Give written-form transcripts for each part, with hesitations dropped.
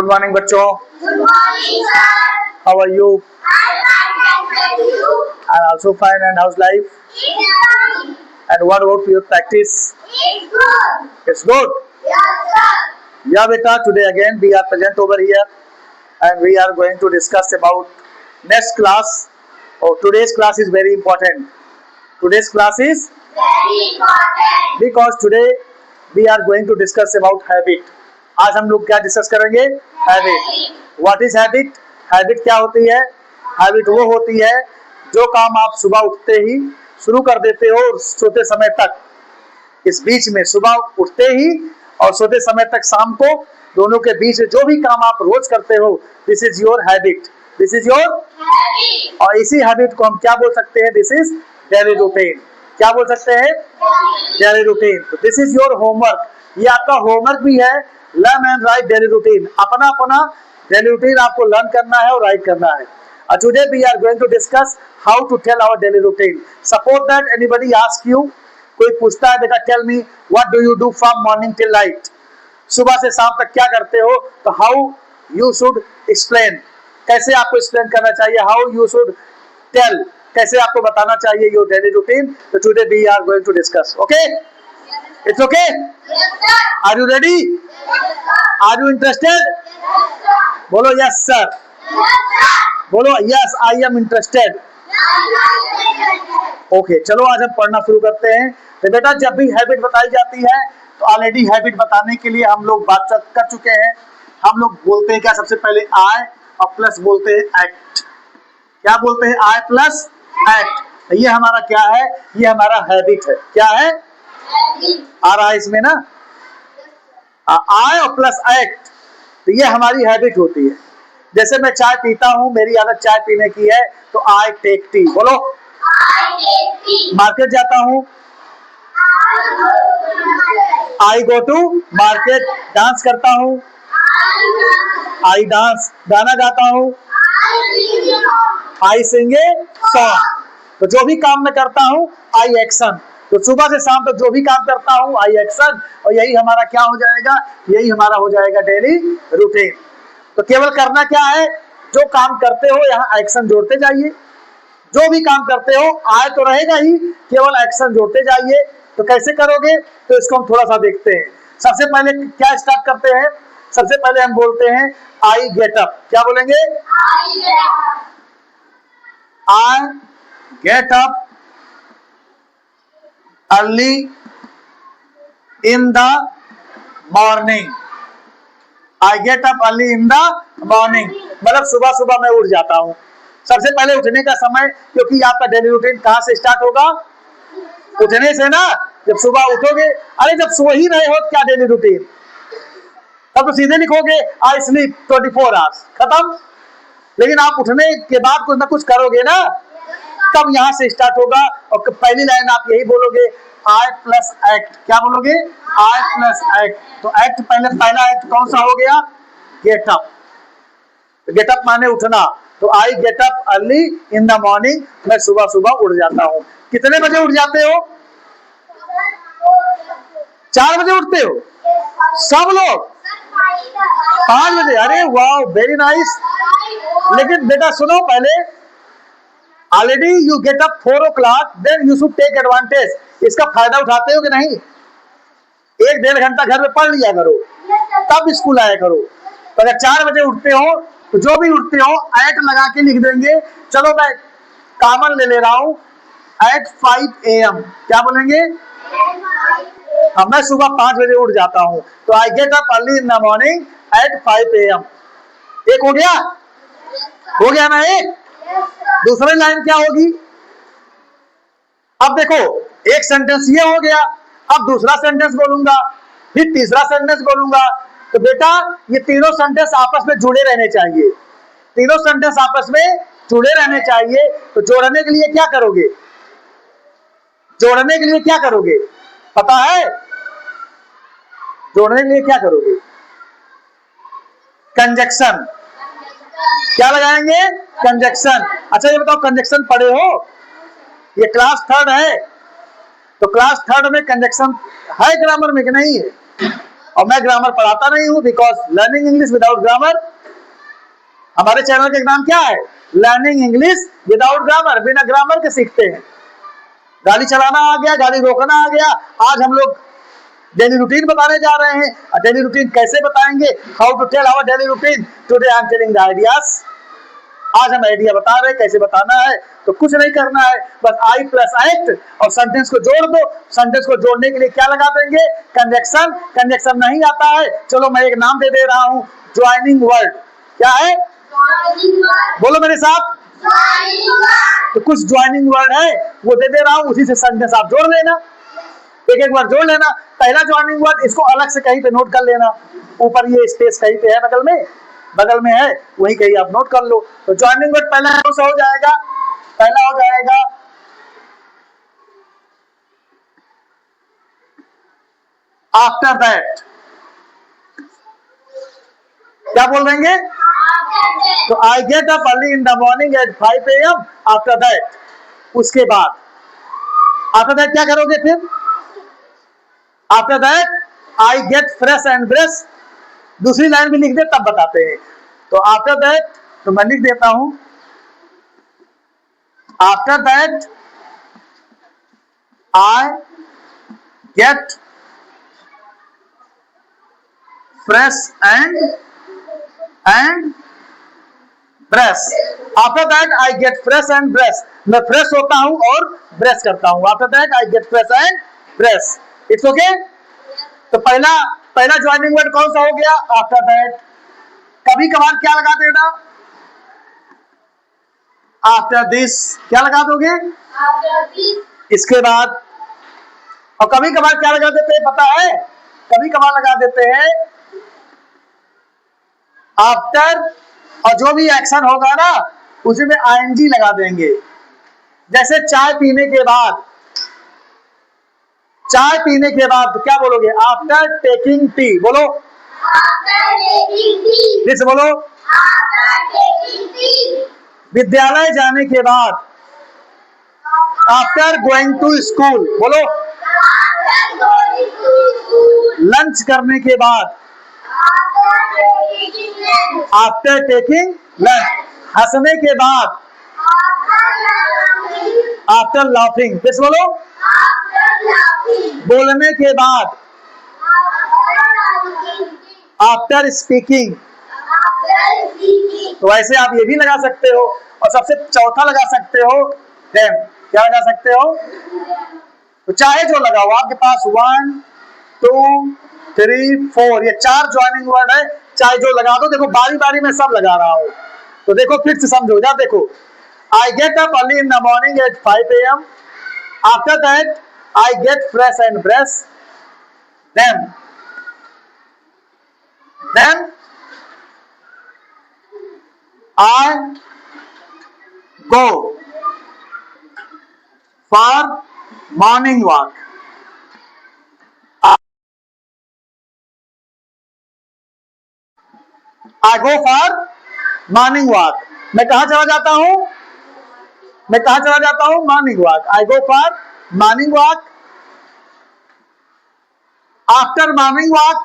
Good morning बच्चों। Good morning, sir. How are you? I'm fine, thank you. I am also fine. And how's life? It's fine. And what about your practice? It's good. It's good. Yes, sir. Yeah beta, today again we are present over here and we are going to discuss about next class. Oh, today's class is very important. Today's class is Very important. because today we are going to discuss about habit. आज हम लोग क्या discuss करेंगे? Habit. What is habit? Habit क्या होती है? Habit वो होती है जो काम आप सुबह उठते ही शुरू कर देते हो और सोते समय तक, इस बीच में सुबह उठते ही और सोते समय तक शाम को, दोनों के बीच जो भी काम आप रोज करते हो, this is your habit. This is your Habit. और इसी हैबिट को हम क्या बोल सकते हैं? This is daily routine. क्या बोल सकते हैं? Daily routine. तो दिस इज योर होमवर्क। ये आपका होमवर्क भी है। Learn and right daily routine. अपना अपना डेली रूटीन आपको लर्न करना है और राइट करना है। Today we are going to discuss how to tell our daily routine. Suppose that anybody ask you, कोई पूछता है बेटा tell me what do you do from morning till night, सुबह से शाम तक क्या करते हो? तो हाउ यू शुड एक्सप्लेन, कैसे आपको एक्सप्लेन करना चाहिए? हाउ यू शुड टेल, कैसे आपको बताना चाहिए योर डेली रूटीन? तो today we are going to discuss. Okay, it's okay. Yes, sir. Are you ready? Yes, sir. Are you interested? Yes, sir. बोलो यस सर। Yes, sir. बोलो yes I am interested. Okay, चलो आज हम पढ़ना शुरू करते हैं। तो बेटा जब भी हैबिट बताई जाती है तो ऑलरेडी हैबिट बताने के लिए हम लोग बात कर चुके हैं। हम लोग बोलते हैं क्या? सबसे पहले आई और प्लस बोलते हैं एक्ट। क्या बोलते हैं? आई प्लस एक्ट। ये हमारा क्या है? ये हमारा हैबिट है। क्या है? Habit. आ रहा है इसमें ना, आई और प्लस एक्ट। तो ये हमारी हैबिट होती है। जैसे मैं चाय पीता हूँ, मेरी आदत चाय पीने की है, तो आई टेक टी। बोलो। I take tea. मार्केट जाता हूँ, I go to market. I go to market. Dance करता हूँ, I dance. I dance. गाना गाता हूँ, I sing song. I sing a song. तो जो भी काम मैं करता हूँ, आई एक्शन। तो सुबह से शाम तक जो भी काम करता हूँ, आई एक्शन। और यही हमारा क्या हो जाएगा? यही हमारा हो जाएगा डेली रूटीन। तो केवल करना क्या है? जो काम करते हो यहाँ एक्शन जोड़ते जाइए। जो भी काम करते हो आय तो रहेगा ही, केवल एक्शन जोड़ते जाइए। तो कैसे करोगे? तो इसको हम थोड़ा सा देखते हैं। सबसे पहले क्या स्टार्ट करते हैं? सबसे पहले हम बोलते हैं आई गेट अप। क्या बोलेंगे? I get up. I get up early in the morning. I get up early in the morning मतलब सुबह सुबह मैं उठ जाता हूँ। सबसे पहले उठने का समय, क्योंकि आपका डेली रूटीन कहाँ से स्टार्ट होगा? उठने से ना। जब सुबह उठोगे, अरे जब सो ही रहे हो तो क्या डेली रूटीन? तब तो सीधे लिखोगे आई स्लीप 24 आवर्स, खत्म। लेकिन आप उठने के बाद कुछ ना कुछ करोगे ना, तब यहाँ से स्टार्ट होगा। और पहली लाइन आप यही बोलोगे, आई प्लस एक्ट। क्या बोलोगे? आई प्लस एक्ट। तो एक्ट पहले, पहला एक्ट कौन सा हो गया? Get up. गेट अप माने उठना। तो I get up early in the morning, मैं सुबह सुबह उठ जाता हूँ। कितने बजे उठ जाते हो? 4 बजे उठते हो सब लोग? 5 बजे? अरे वाह, वेरी नाइस। लेकिन बेटा सुनो, पहले already you get up 4 o'clock, then you should take advantage. इसका फायदा उठाते हो कि नहीं? 1-1.5 घंटा घर में पढ़ लिया करो, तब स्कूल आया करो। तो अगर 4 बजे उठते हो तो जो भी उठते हो एट लगा के लिख देंगे। चलो मैं कॉमन ले रहा हूं, एट 5 AM। क्या बोलेंगे? अब मैं सुबह 5 बजे उठ जाता हूं, तो I get up early in the morning at 5 AM। एक हो गया? हो गया ना एक? दूसरी लाइन क्या होगी? अब देखो, एक सेंटेंस ये हो गया, अब दूसरा सेंटेंस बोलूंगा, फिर तीसरा सेंटेंस बोलूंगा। तो बेटा ये तीनों सेंटेंस आपस में जुड़े रहने चाहिए। तीनों सेंटेंस आपस में जुड़े रहने चाहिए। तो जोड़ने के लिए क्या करोगे? जोड़ने के लिए क्या करोगे? पता है? जोड़ने के लिए क्या करोगे? कंजक्शन। क्या लगाएंगे? कंजक्शन। अच्छा ये बताओ, कंजक्शन पढ़े हो? ये क्लास 3rd है, तो क्लास 3rd में कंजक्शन है ग्रामर में कि नहीं है? और मैं ग्रामर पढ़ाता नहीं हूं, because learning English without grammar, हमारे चैनल का नाम क्या है, लर्निंग इंग्लिश विदाउट ग्रामर, बिना ग्रामर के सीखते हैं। गाड़ी चलाना आ गया, गाड़ी रोकना आ गया। आज हम लोग डेली रूटीन बताने जा रहे हैं। और डेली रूटीन कैसे बताएंगे, how to tell our daily routine, today I am telling the ideas. आज हम आइडिया बता रहे हैं कैसे बताना है। तो कुछ नहीं करना है, बस आई प्लस एक्ट और सेंटेंस को जोड़ दो। सेंटेंस को जोड़ने के लिए क्या लगा देंगे, कंजक्शन। कंजक्शन नहीं आता है, चलो मैं एक नाम दे दे रहा हूं, ज्वाइनिंग वर्ड। क्या है, बोलो मेरे साथ, तो कुछ ज्वाइनिंग वर्ड है वो दे दे रहा हूं, उसी से सेंटेंस आप जोड़ लेना, एक एक बार जोड़ लेना। पहला ज्वाइनिंग वर्ड इसको अलग से कहीं पे नोट कर लेना, ऊपर ये स्पेस कहीं पे है, बगल में है, वही कहीं आप नोट कर लो। तो ज्वाइनिंग वर्ड पहला कौन सा हो जाएगा, पहला हो जाएगा आफ्टर दैट। क्या बोल देंगे, तो I get up early in the morning at 5 AM, after that, उसके बाद। आफ्टर दैट क्या करोगे फिर, after that I get fresh and brush. दूसरी लाइन भी लिख दे तब बताते हैं। तो आफ्टर दैट, तो मैं लिख देता हूं, after that I get fresh and brush. After that I get fresh and brush, मैं फ्रेश होता हूं और ब्रश करता हूं। After that I get fresh and brush, it's okay. तो पहला ज्वाइनिंग वर्ड कौन सा हो गया, आफ्टर दैट। कभी कभार क्या लगा देना, आफ्टर दिस, क्या लगा दोगे, इसके बाद। और कभी कभार क्या लगा देते हैं पता है, कभी कभार लगा देते हैं आफ्टर, और जो भी एक्शन होगा ना उसमें आईएनजी लगा देंगे। जैसे चाय पीने के बाद, चाय पीने के बाद क्या बोलोगे, आफ्टर टेकिंग टी, बोलो फिर से बोलो। विद्यालय जाने के बाद, आफ्टर गोइंग टू स्कूल, बोलो। लंच करने के बाद, आफ्टर टेकिंग लंच। हंसने के बाद, आफ्टर लाफिंग, फिर से बोलो। बोलने के बाद, आफ्टर स्पीकिंग। तो ऐसे आप ये भी लगा सकते हो। और सबसे चौथा लगा सकते हो देन, क्या लगा सकते हो, तो चाहे जो लगाओ आपके पास 1 2 3 4, ये 4 ज्वाइनिंग वर्ड है, चाहे जो लगा दो। देखो बारी बारी में सब लगा रहा हूं, तो देखो फिर से समझो जा। देखो, I get up early in the morning at 5 AM, after that I get fresh and brush, then I go for morning walk. I go for morning walk. मैं कहाँ चला जाता हूँ, मैं कहाँ चला जाता हूँ, morning walk. I go for morning walk. After morning walk,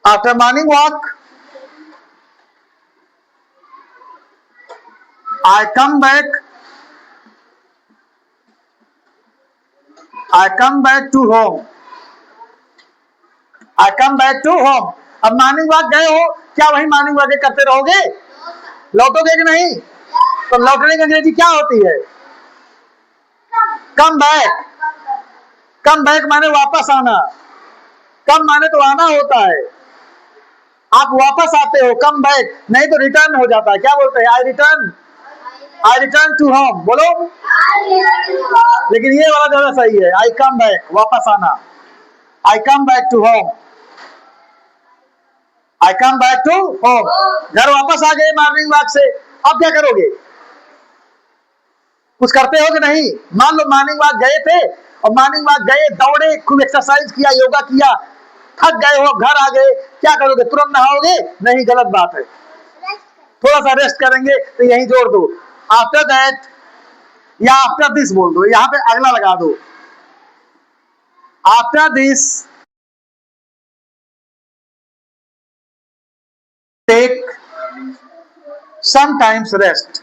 after morning walk, I come back to home. I come back to home. अब मॉर्निंग वॉक गए हो, क्या वही मॉर्निंग वॉक करते रहोगे, लौटोगे कि नहीं। तो लौटने की अंग्रेजी क्या होती है, कम बैक। कम बैक माने वापस आना, कम माने तो आना होता है, आप वापस आते हो, कम बैक। नहीं तो रिटर्न हो जाता है, क्या बोलते हैं, आई रिटर्न टू होम, बोलो। लेकिन ये वाला ज्यादा सही है, आई कम बैक, वापस आना। I come back to home, I come back to home. घर वापस आ गए मॉर्निंग वॉक से, अब क्या करोगे, कुछ करते हो कि नहीं। मान लो मॉर्निंग वॉक गए थे, और मॉर्निंग वॉक गए, दौड़े, खूब एक्सरसाइज किया, योगा किया, थक गए हो, घर आ गए, क्या करोगे, तुरंत नहाओगे, नहीं, गलत बात है, थोड़ा सा रेस्ट करेंगे। तो यही जोड़ दो, आफ्टर दैट या आफ्टर दिस बोल दो, यहां पे अगला लगा दो। After this take sometimes rest.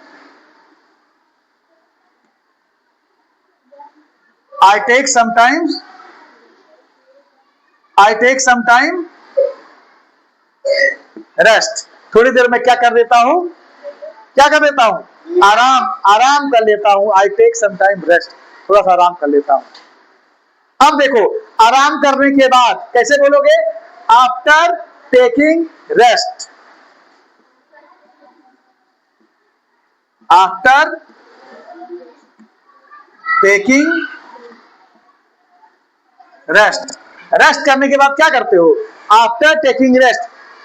I take sometimes, I take some time rest। थोड़ी देर में क्या कर देता हूं, क्या कर देता हूं, आराम कर लेता हूं। I take some time rest, थोड़ा सा आराम कर लेता हूं। अब देखो, आराम करने के बाद कैसे बोलोगे, after taking rest, after taking rest. Rest करने के बाद क्या करते हो, आफ्टर टेकिंग रेस्ट।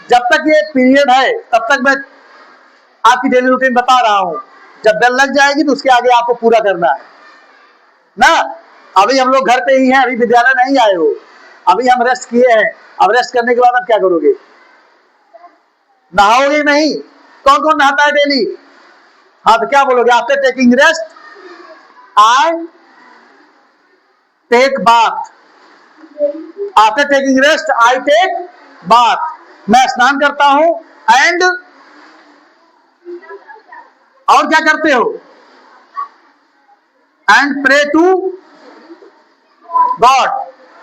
जब तक ये पीरियड है तब तक मैं आपकी डेली रूटीन बता रहा हूं, जब बेल लग जाएगी तो उसके आगे आपको पूरा करना है ना। अभी हम लोग घर पे ही हैं, अभी विद्यालय नहीं आए हो, अभी हम रेस्ट किए हैं। अब रेस्ट करने के बाद आप क्या करोगे, नहाओगे नहीं? कौन कौन नहाता है डेली? हाँ, तो क्या बोलोगे, after taking rest I take bath. After taking rest I take bath, मैं स्नान करता हूं। एंड और क्या करते हो, एंड प्रे टू गॉड,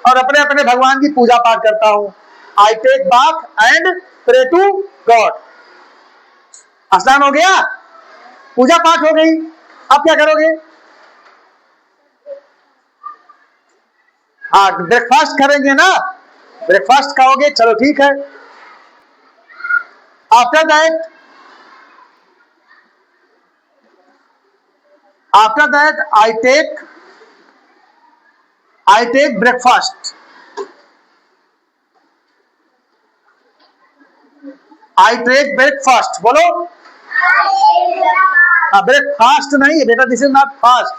और अपने अपने भगवान की पूजा पाठ करता हूं। I take bath and pray to God. स्नान हो गया, पूजा पाठ हो गई, अब क्या करोगे, हाँ ब्रेकफास्ट करेंगे ना, ब्रेकफास्ट खाओगे, चलो ठीक है। After that, after that I take breakfast, I take breakfast, बोलो। ब्रेकफास्ट नहीं बेटा, this is not fast,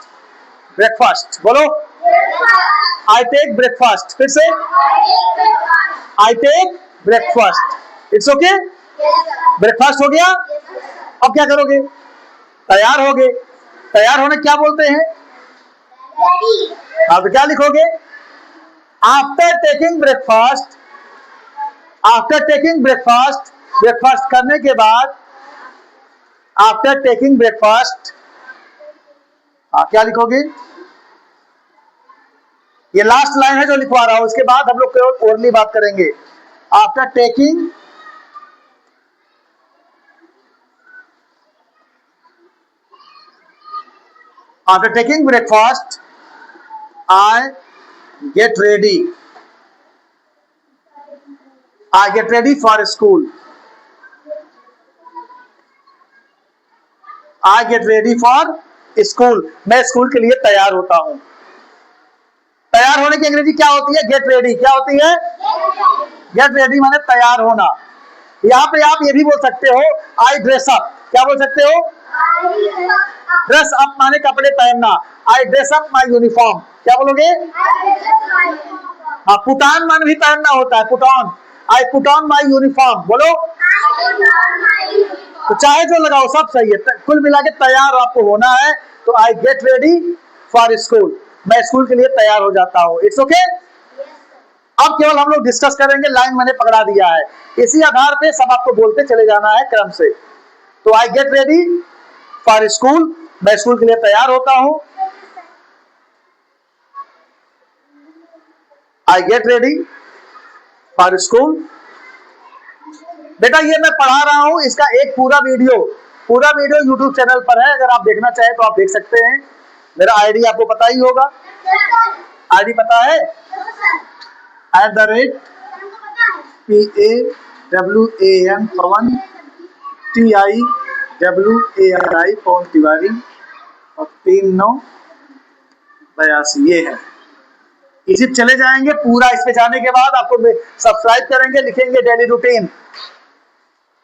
breakfast बोलो। आई टेक ब्रेकफास्ट, फिर से I take breakfast, it's okay. Breakfast हो गया, अब क्या करोगे, तैयार हो गए। तैयार होने क्या बोलते हैं, अब क्या लिखोगे, after taking breakfast, after taking breakfast, breakfast करने के बाद, आफ्टर टेकिंग ब्रेकफास्ट क्या लिखोगे, ये लास्ट लाइन है जो लिखवा रहा हूं, उसके बाद हम लोग केवल ओरली बात करेंगे। After taking breakfast I get ready for school, I get ready for school, मैं स्कूल के लिए तैयार होता हूं। तैयार होने की अंग्रेजी क्या होती है, गेट रेडी। क्या होती है, गेट रेडी माने तैयार होना। यहां पे आप ये भी बोल सकते हो, आई ड्रेस अप। क्या बोल सकते हो, ड्रेस अप माने कपड़े पहनना। आई ड्रेस अप माई यूनिफॉर्म, क्या बोलोगे, हाँ पुट ऑन माने भी पहनना होता है, put on. I put on my uniform, बोलो। तो चाहे जो लगाओ सब सही है, कुल मिला के तैयार आपको होना है। तो I get ready for school, मैं स्कूल के लिए तैयार हो जाता हूं, इट्स ओके। अब केवल हम लोग डिस्कस करेंगे, लाइन मैंने पकड़ा दिया है, इसी आधार पे सब आपको बोलते चले जाना है क्रम से। तो I get ready for school, मैं स्कूल के लिए तैयार होता हूं। आई गेट रेडी फॉर स्कूल। बेटा ये मैं पढ़ा रहा हूं, इसका एक पूरा वीडियो YouTube चैनल पर है, अगर आप देखना चाहें तो आप देख सकते हैं। मेरा आईडी आपको पता ही होगा, आईडी पता है, @PAWAN पवन TIWARI पवन तिवारी और 3982 ये है। इसी चले जाएंगे पूरा, इस पे जाने के बाद आपको सब्सक्राइब करेंगे, लिखेंगे डेली रूटीन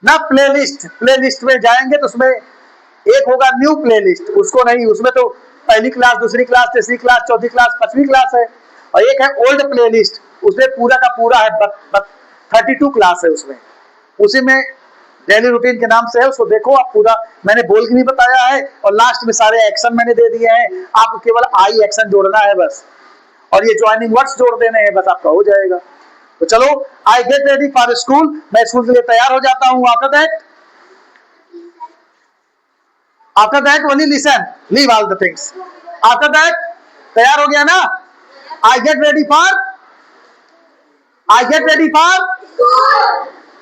ना, प्लेलिस्ट में जाएंगे तो उसमें एक होगा न्यू प्लेलिस्ट, उसको नहीं, उसमें तो पहली क्लास, दूसरी क्लास, तीसरी क्लास, चौथी क्लास, 5वीं क्लास है। और एक है ओल्ड प्लेलिस्ट, उसमें पूरा का पूरा है 32 क्लास है उसमें, उसी में डेली रूटीन के नाम से है, उसको देखो आप पूरा। मैंने बोल के भी बताया है और लास्ट में सारे एक्शन मैंने दे दिए हैं, आपको केवल आई एक्शन जोड़ना है बस, और ये ज्वाइनिंग वर्ड्स जोड़ देने हैं, बस आपका हो जाएगा। तो चलो, I get ready for school, मैं स्कूल के लिए तैयार हो जाता हूं। After that only listen, leave all the things. After that, तैयार हो गया ना? I get ready for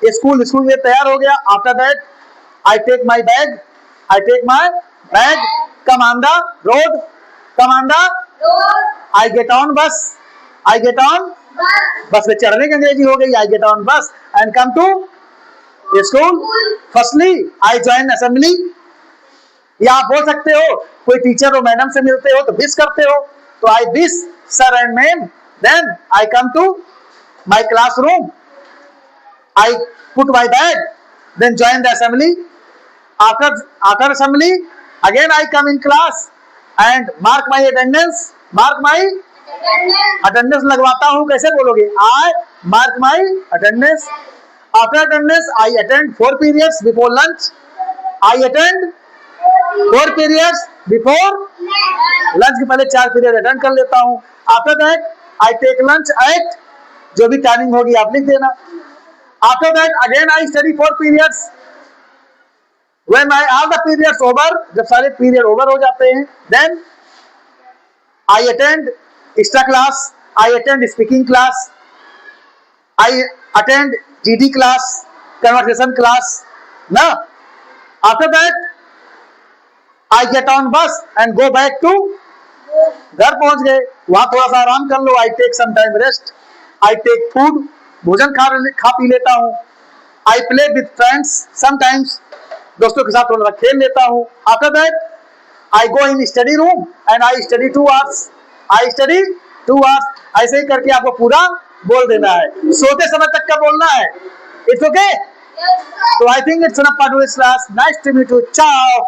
school, school के लिए तैयार हो गया। After that I take my bag, come on the road, I get on bus, bus में चढ़ने की अंग्रेजी हो गई, I get on bus and come to school. Firstly I join assembly, या आप बोल सकते हो कोई टीचर और मैडम से मिलते हो तो विश करते हो, तो I wish sir and ma'am, then I come to my classroom, I put my bag, then join the assembly. After assembly again I come in class and mark my attendance, attendance लगवाता हूं। कैसे बोलोगे? I mark my attendance. After attendance I attend 4 periods before lunch, I attend 4 periods before lunch के पहले 4 period attend कर लेता हूं। After that I take lunch eight, जो भी टाइमिंग होगी आप लिख देना। After that again I study 4 periods, when I all the periods over, जब सारे पीरियड ओवर हो जाते हैं, then I attend extra class, I attend speaking class, I attend GD class, conversation class ना। After that I get on bus and go back to, घर पहुंच गए, वहां थोड़ा सा आराम कर लो, I take some time rest, I take food, भोजन खा पी लेता हूं। I play with friends sometimes, दोस्तों के साथ थोड़ा सा खेल लेता हूं। After that I go in study room and I study 2 hours, ऐसे ही करके आपको पूरा बोल देना है। सोते समय तक का बोलना है। It's okay? तो I think it's enough for today's class. Nice to meet you. चाओ।